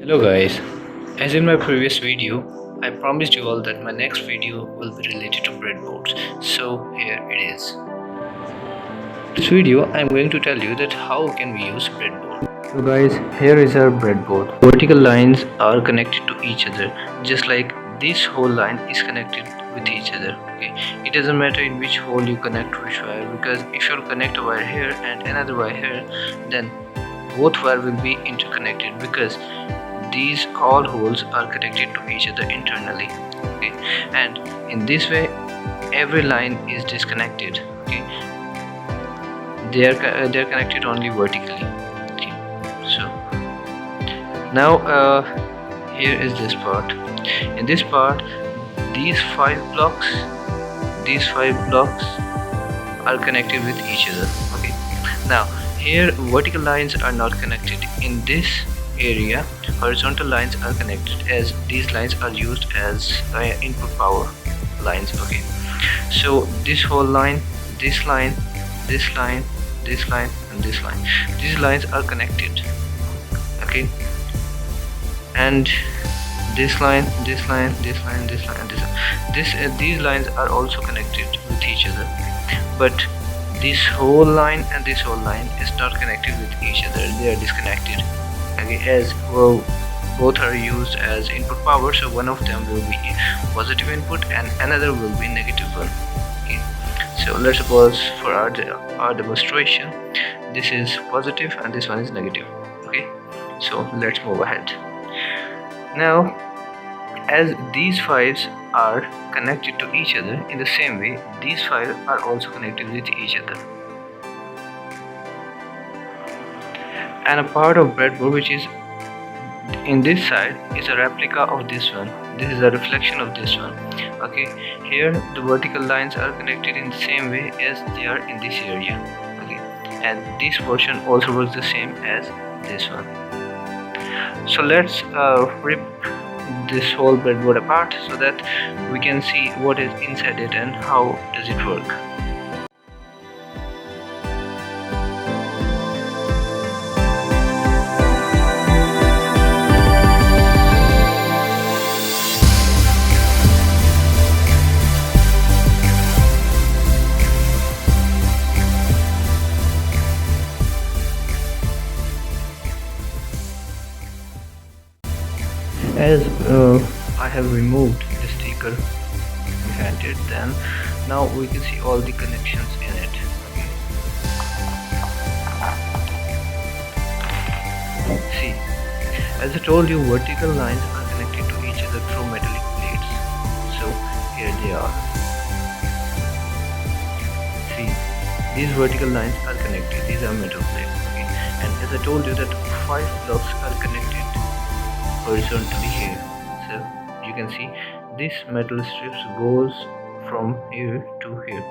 Hello guys, as in my previous video, I promised you all that my next video will be related to breadboards. So here it is. In this video, I am going to tell you that how can we use breadboard. So guys, here is our breadboard. Vertical lines are connected to each other, just like this whole line is connected with each other. Okay, it doesn't matter in which hole you connect which wire, because if you connect a wire here and another wire here, then both wire will be interconnected because these all holes are connected to each other internally. Okay, and in this way every line is disconnected. Okay, they're connected only vertically. Okay, so now here is this part. In this part, these five blocks are connected with each other. Okay, now here vertical lines are not connected. In this area, horizontal lines are connected, as these lines are used as input power lines. Okay, so this whole line, this line, this line, this line, and this line, these lines are connected. Okay, and this line, this line, this line, this line, and this line, these lines are also connected with each other, but this whole line and this whole line is not connected with each other. They are disconnected. Okay, as well, both are used as input power, so one of them will be positive input and another will be negative one. Okay, so let's suppose for our demonstration, this is positive and this one is negative. Okay, so let's move ahead. Now, as these fives are connected to each other, in the same way these five are also connected with each other. And a part of breadboard which is in this side is a replica of this one. This is a reflection of this one. Okay, here the vertical lines are connected in the same way as they are in this area. Okay, and this portion also works the same as this one. So let's rip this whole breadboard apart so that we can see what is inside it and how does it work. As I have removed the sticker behind it, then now we can see all the connections in it. Okay. See, as I told you, vertical lines are connected to each other through metallic plates. So here they are. See, these vertical lines are connected. These are metal plates. Okay. And as I told you that 5 blocks are connected horizontally here, so you can see this metal strips goes from here to here.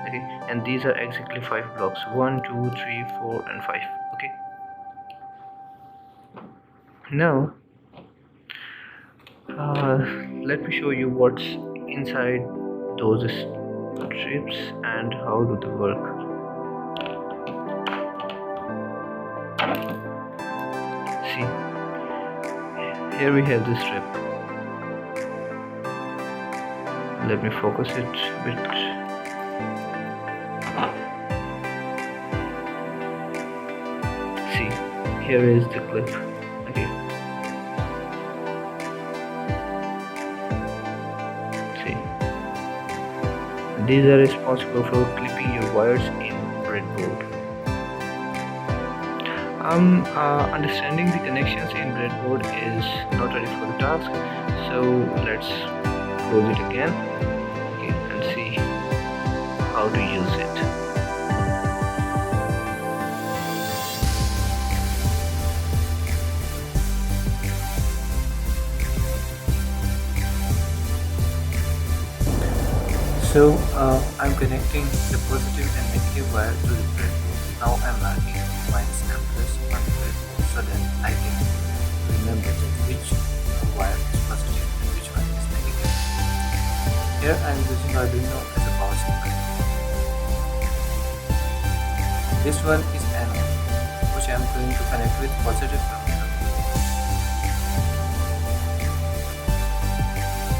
Okay, and these are exactly 5 blocks, 1 2 3 4 and 5. Okay, now let me show you what's inside those strips and how do they work. See, here we have the strip. Let me focus it a bit. See, here is the clip. Okay, see, these are responsible for clipping your wires in breadboard. Understanding the connections in breadboard is not a difficult task, so let's close it again. Okay, and see how to use it. So I'm connecting the positive and negative wire to the breadboard. Now I'm marking minus and plus on the breadboard so that I can remember that which wire is positive and which one is negative. Here I am using Arduino as a power supply. This one is anode, which I am going to connect with positive terminal.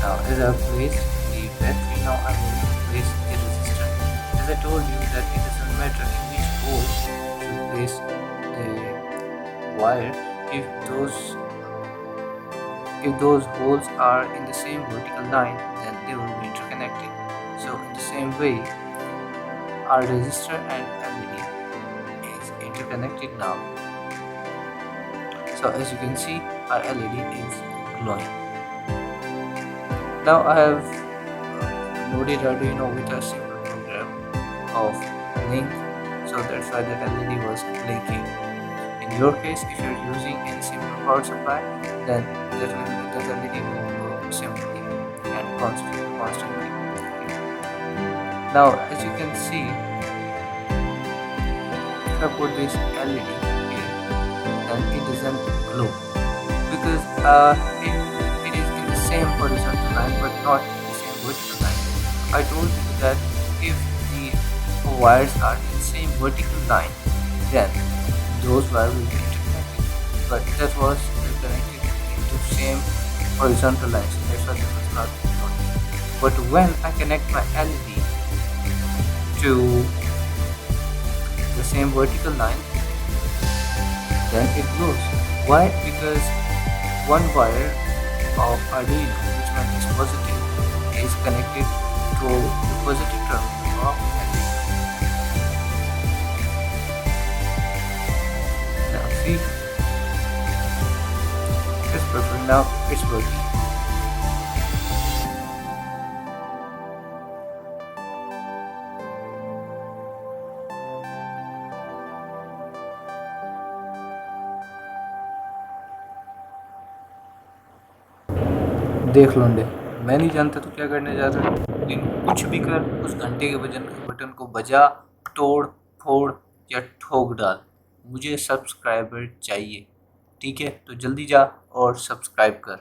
Now as I have placed the battery, now I'm going to place the resistor. As I told you that it doesn't matter in which hole you place the wire, if those holes are in the same vertical line, then they will be interconnected. So in the same way, our resistor and LED is interconnected now. So as you can see, our LED is glowing. Now I have loaded Arduino with a simple program of link, so that's why that LED was blinking. In your case, if you're using any simple power supply, then that LED will glow simply and constantly. Now as you can see, if I put this LED here, then it doesn't glow because it is in the same horizontal line but not in the same vertical line. I told you that if the wires are in the same vertical line, then those wires will be interconnected, but that was connected into same horizontal line, so that's why it was not glowing. But when I connect my LED to the same vertical line, then it glows. Why? Because one wire of Arduino, which matches positive, is connected to the positive terminal of LED. Now see, it's perfect. Now it's working. देख लौंडे, मैं नहीं जानता तो क्या करने जा रहा है, लेकिन कुछ भी कर, उस घंटे के बटन को बजा, तोड़ फोड़ या ठोक डाल, मुझे सब्सक्राइबर चाहिए। ठीक है, तो जल्दी जा और सब्सक्राइब कर।